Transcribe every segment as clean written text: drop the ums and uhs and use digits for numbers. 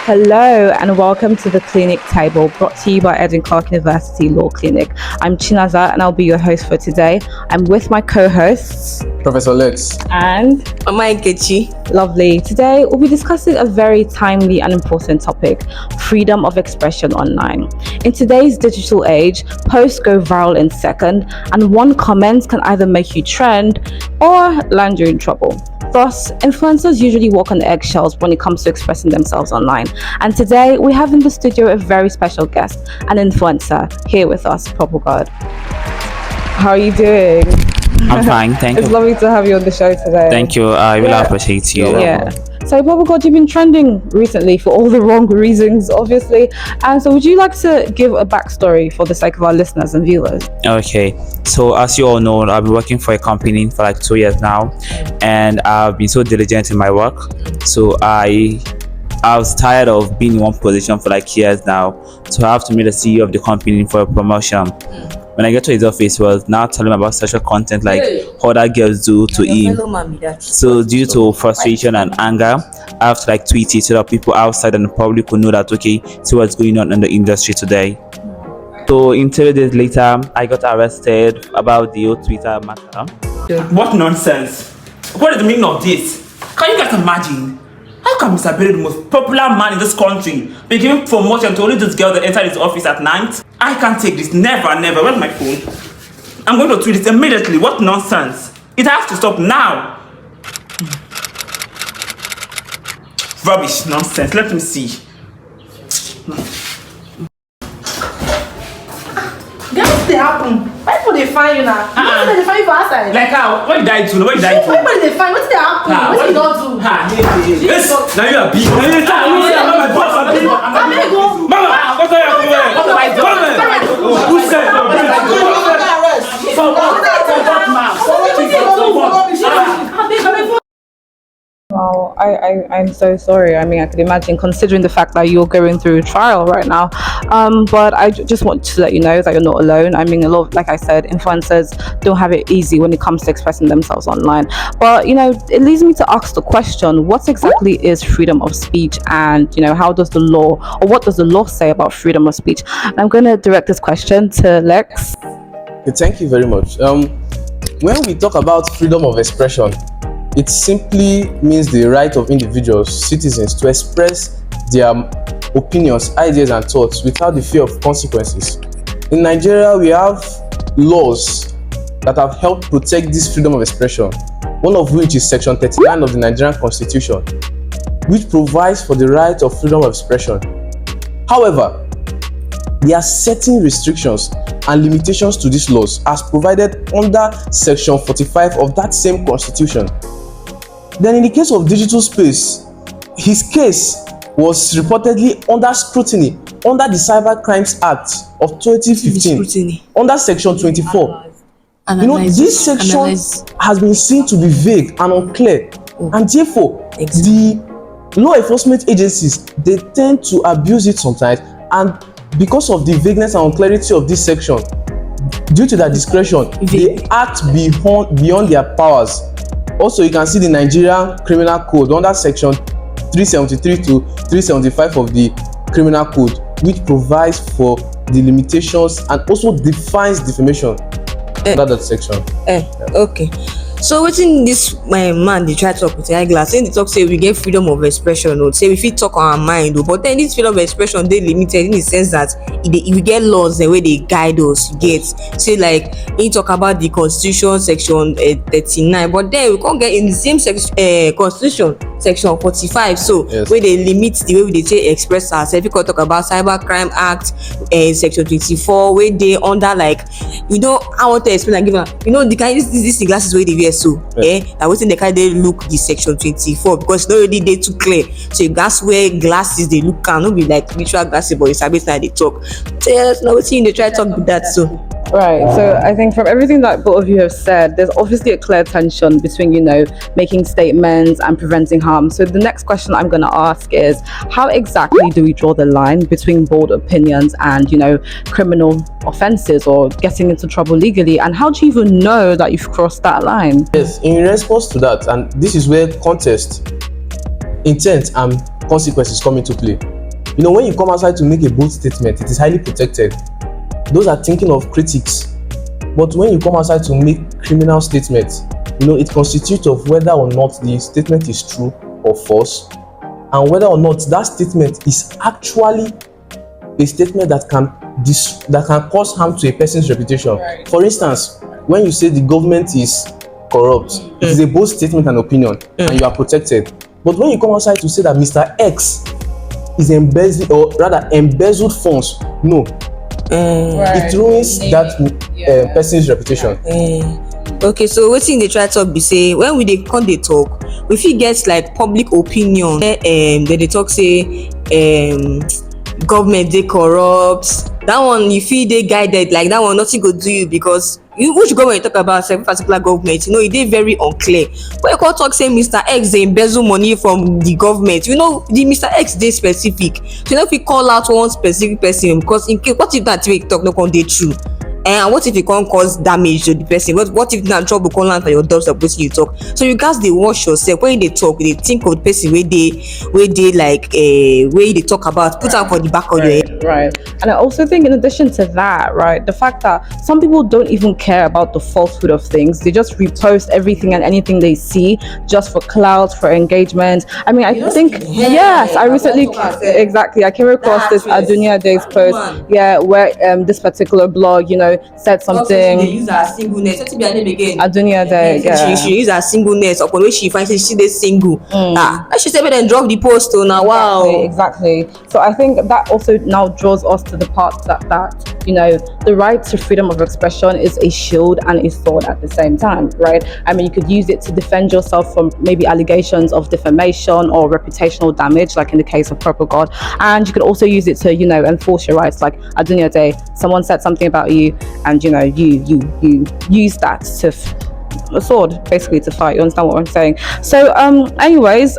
Hello and welcome to the Clinic Table, brought to you by Edwin University Law Clinic. I'm Chinaza and I'll be your host for today. I'm with my co-hosts, Professor Lex and Kelechi. Lovely. Today we'll be discussing a very timely and important topic: freedom of expression online. In today's digital age, posts go viral in seconds, and one comment can either make you trend or land you in trouble. Thus, influencers usually walk on eggshells when it comes to expressing themselves online. And today, we have in the studio a very special guest, an influencer, here with us, Purple God. How are you doing? I'm fine, thank you. It's lovely to have you on the show today. Thank you, I really appreciate you. Yeah. So, Purple God, you've been trending recently for all the wrong reasons, obviously. And so, would you like to give a backstory for the sake of our listeners and viewers? Okay, so as you all know, I've been working for a company for like 2 years now, and I've been so diligent in my work. So I was tired of being in one position for like years now, so I have to meet the CEO of the company for a promotion. When I get to his office, he was now telling me about sexual content like other girls do to him. So due to frustration and anger, I have to like tweet it so that people outside and the public will know that, okay, see what's going on in the industry today. So in 3 days later, I got arrested about the old Twitter matter. What nonsense! What is the meaning of this? Can you guys imagine? How can Mr. Berry, the most popular man in this country, be giving promotion to only this girl that entered his office at night? I can't take this. Never, never. Where's my phone? I'm going to tweet this immediately. What nonsense! It has to stop now. Rubbish, nonsense. Let me see. What's they happen? Why people they find you now? Why they find you for outside? Like how? What did I do? What did I do? Why they find? What's they happen? What did you not do? Yes. Now you are big. Now you are my boss. I'm big. Mama, what are you doing? What do I do? Who said? Well, I'm so sorry. I mean, I could imagine, considering the fact that you're going through a trial right now. But I just want to let you know that you're not alone. I mean, a lot of, like I said, influencers don't have it easy when it comes to expressing themselves online. But, you know, it leads me to ask the question, what exactly is freedom of speech? And, you know, how does the law, or what does the law say about freedom of speech? And I'm going to direct this question to Lex. Okay, thank you very much. When we talk about freedom of expression, it simply means the right of individuals, citizens, to express their opinions, ideas, and thoughts without the fear of consequences. In Nigeria, we have laws that have helped protect this freedom of expression, one of which is Section 39 of the Nigerian Constitution, which provides for the right of freedom of expression. However, there are certain restrictions and limitations to these laws as provided under Section 45 of that same Constitution. Then in the case of digital space, his case was reportedly under scrutiny under the Cyber Crimes Act of 2015, under Section 24. This section has been seen to be vague and unclear, and therefore the law enforcement agencies, they tend to abuse it sometimes, and because of the vagueness and unclarity of this section, due to their discretion, they act beyond their powers. Also, you can see the Nigerian Criminal Code under Section 373 to 375 of the Criminal Code, which provides for the limitations and also defines defamation under that section. Okay. So wetin this my man dey try talk with eyeglass, say dey talk say we get freedom of expression, or say we fit talk our mind, but then this freedom of expression dey limited in the sense that we get laws the way they guide us. You get, say like he talk about the Constitution Section 39, but then we can't get in the same Constitution Section 45, so yes, where they limit the way we dey express ourselves. We can talk about Cyber Crime Act, Section 24, where they under like, you know, I want to explain and give them, you know, the kind this the glasses where they wear, so that wetin they kind of look the Section 24, because it's not really dey too clear, so you gats wear glasses they look can not be like literal glasses, but it's a bit like they talk. So yes, now wetin they try to talk with that. So Right. So I think from everything that both of you have said, there's obviously a clear tension between, you know, making statements and preventing harm. So the next question I'm going to ask is, how exactly do we draw the line between bold opinions and, you know, criminal offenses or getting into trouble legally? And how do you even know that you've crossed that line? Yes, in response to that, and this is where context, intent, and consequences come into play. You know, when you come outside to make a bold statement, it is highly protected. Those are thinking of critics. But when you come outside to make criminal statements, you know, it constitutes of whether or not the statement is true or false, and whether or not that statement is actually a statement that can cause harm to a person's reputation. Right. For instance, when you say the government is corrupt, it is a bold statement and opinion, and you are protected. But when you come outside to say that Mr. X is embezzling, or rather embezzled funds, no, it ruins that person's reputation. Okay, so wetin dey try talk be say when we dey come dey talk, we fit get like public opinion. Dem dey talk say government dey corrupt. That one you fit dey guided, like that one nothing go do you, because which government you talk about, a particular government, you know, e dey very unclear. When you come talk say Mr. X dey embezzle money from the government, you know, the Mr. X dey specific, so you no fit call out one specific person, because in case what if that thing wey you talk no come dey true, and what if e come cause damage to the person? What if na trouble come land for your doorstep wetin you talk? So you gats dey watch yourself when you dey talk. You dey think of the person wey dey like wey you dey talk about, put am for the back of your head. Right. And I also think in addition to that, right, the fact that some people don't even care about the falsehood of things. They just repost everything and anything they see just for clout, for engagement. I mean, I think, yes, I recently, exactly, I came across this Adunia Day's post, where this particular blog, you know, said something. She use her singleness. What's her name again? Adunia Day, She use her singleness. Upon which she finds she dey single. She said, then drop the post. Oh, now, wow. Exactly. So I think that also now draws us to the part that you know, the right to freedom of expression is a shield and a sword at the same time, right? I mean, you could use it to defend yourself from maybe allegations of defamation or reputational damage, like in the case of Purple God, and you could also use it to, you know, enforce your rights. Like Adunia Day, someone said something about you, and you know, you use that to a sword basically to fight. You understand what I'm saying? So anyways,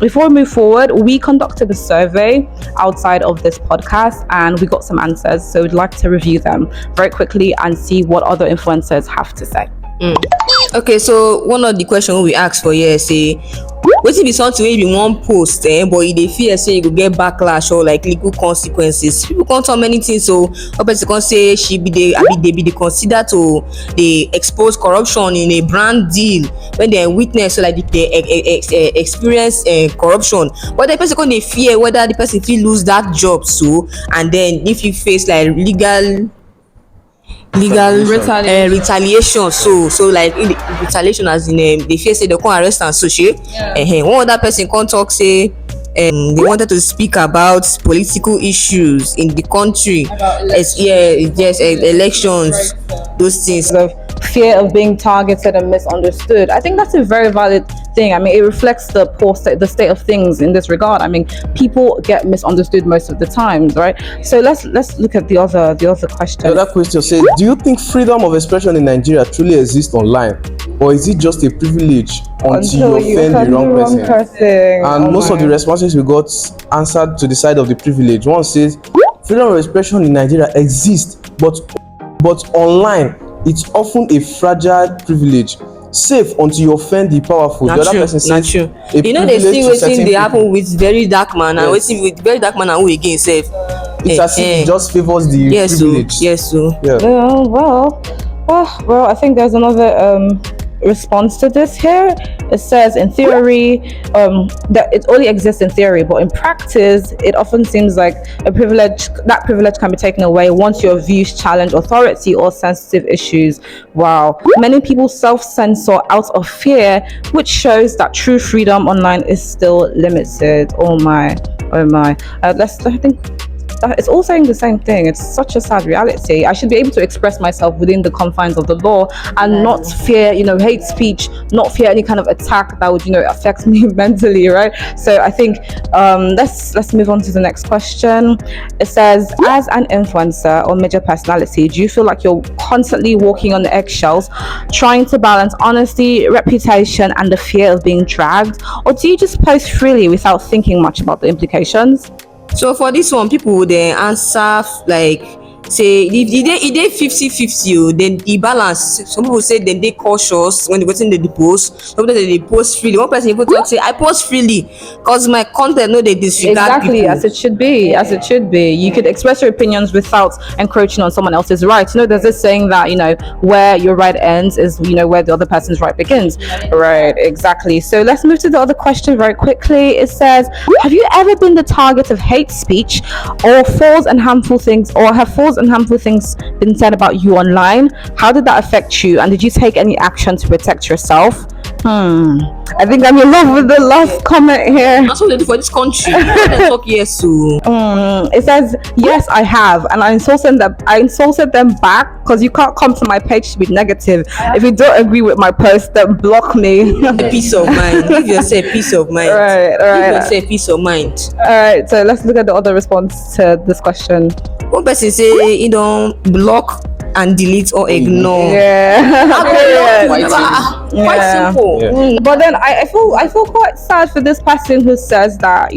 before we move forward, we conducted a survey outside of this podcast and we got some answers, so we'd like to review them very quickly and see what other influencers have to say. Okay, so one of the questions we asked for here say, wetin be something wey you wan post but you dey fear say you go get backlash or like legal consequences? People come talk many things. So one person come say they be consider to dey expose corruption in a brand deal when they witness, so like they experience corruption, but the person come dey fear whether the person fit lose that job. So and then if you face like legal retaliation, so like retaliation as in they fear say they come arrest and so one other person come talk say they wanted to speak about political issues in the country, elections, those things. Fear of being targeted and misunderstood. I think that's a very valid thing. I mean, it reflects the state of things in this regard. I mean, people get misunderstood most of the times, right? So let's look at the other question. The other question says, do you think freedom of expression in Nigeria truly exists online, or is it just a privilege until you offend the wrong person? And most of the responses we got answered to the side of the privilege. One says freedom of expression in Nigeria exists, but online it's often a fragile privilege, safe until you offend the powerful. Not the other true, person not says, true. You know, they see wetin dey happen with very dark man, and yes. wetin with very dark man and who again safe. It's as if it just favors the privilege. Yes, so. Yeah. Well, I think there's another response to this here. It says in theory that it only exists in theory, but in practice it often seems like that privilege can be taken away once your views challenge authority or sensitive issues. Wow. Many people self-censor out of fear, which shows that true freedom online is still limited. Oh my. I think it's all saying the same thing. It's such a sad reality. I should be able to express myself within the confines of the law and not fear, hate speech, not fear any kind of attack that would, affect me mentally, right? So I think let's move on to the next question. It says, as an influencer or major personality, do you feel like you're constantly walking on the eggshells, trying to balance honesty, reputation, and the fear of being dragged? Or do you just post freely without thinking much about the implications? So for this one, people would answer like say if they 50-50, then the balance. Some people say then they cautious when they go in the post. Some people they post freely. One person even talk say I post freely because my content no they disregard Exactly, people. as it should be, as it should be. You could express your opinions without encroaching on someone else's rights. There's this saying that, where your right ends is, where the other person's right begins. Right, exactly. So let's move to the other question very quickly. It says, have you ever been the target of hate speech or have false and harmful things been said about you online? How did that affect you? And did you take any action to protect yourself? I think I'm in love with the last comment here. That's what they do for this country. They talk yes to. It says, yes, I have, and I insulted them back because you can't come to my page to be negative. If you don't agree with my post, then block me. Peace of mind. Give yourself peace of mind. Right. Give yourself peace of mind. All right, so let's look at the other response to this question. One person say block and delete or ignore. Quite simple. Yeah. But then I feel quite sad for this person who says that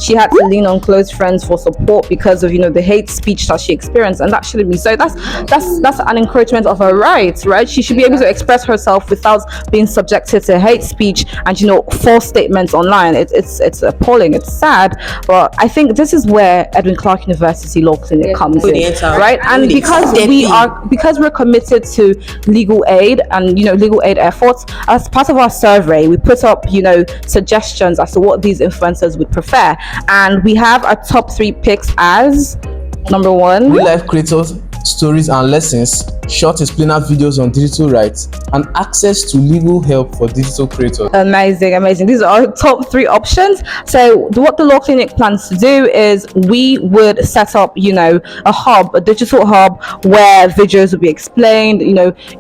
she had to lean on close friends for support because of the hate speech that she experienced, and that shouldn't be so. That's an encroachment of her rights, right? She should be able to express herself without being subjected to hate speech and false statements online. It's appalling. It's sad, but I think this is where Edwin Clark University Law Clinic comes in, right? And because we're committed to legal aid and legal aid efforts, as part of our survey we put up suggestions as to what these influencers would prefer, and we have our top 3 picks as number 1, Real life creators, stories and lessons, short explainer videos on digital rights, and access to legal help for digital creators. Amazing. These are our top 3 options. So what the Law Clinic plans to do is we would set up a digital hub where videos will be explained.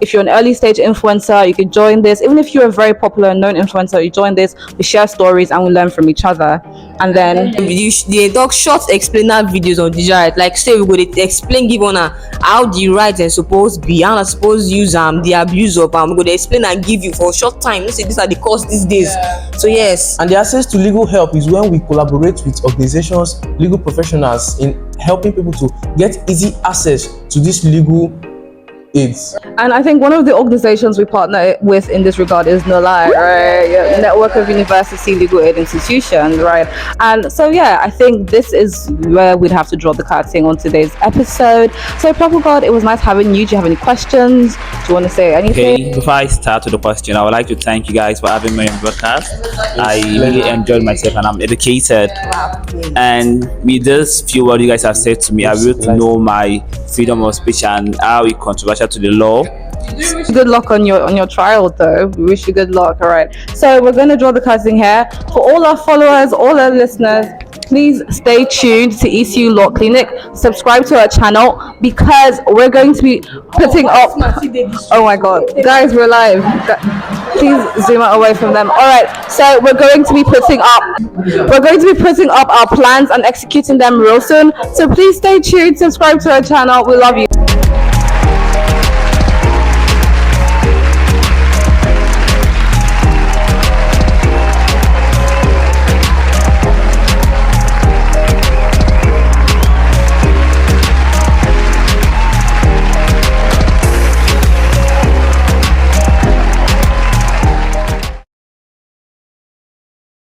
If you're an early stage influencer, you can join this. Even if you're a very popular known influencer, you join this, we share stories and we learn from each other. And then they talk short explainer videos on digital rights, like say we go to explain, give on how the rights are supposed to be, how I suppose use the abuse of we go to explain and give you for a short time. Let's say these are the costs these days. So yes. And the access to legal help is when we collaborate with organizations, legal professionals in helping people to get easy access to this legal aids. And I think one of the organizations we partner with in this regard is NULAI, right? Network of University Legal Aid Institutions, right? And so I think this is where we'd have to draw the curtain on today's episode. So Purple God, it was nice having you. Do you have any questions? Do you want to say anything? Okay, before I start with the question, I would like to thank you guys for having me on the podcast. I really enjoyed myself and I'm educated. And with this few words you guys have said to me, I will know my freedom of speech and how it controversial to the law. Good luck on your trial though. We wish you good luck. All right, so we're going to draw the curtain here. For all our followers, all our listeners, please stay tuned to ECU Law Clinic. Subscribe to our channel because we're going to be putting up. Oh my god, guys, we're live. Please zoom out away from them. All right, so we're going to be putting up our plans and executing them real soon. So please stay tuned, subscribe to our channel. We love you.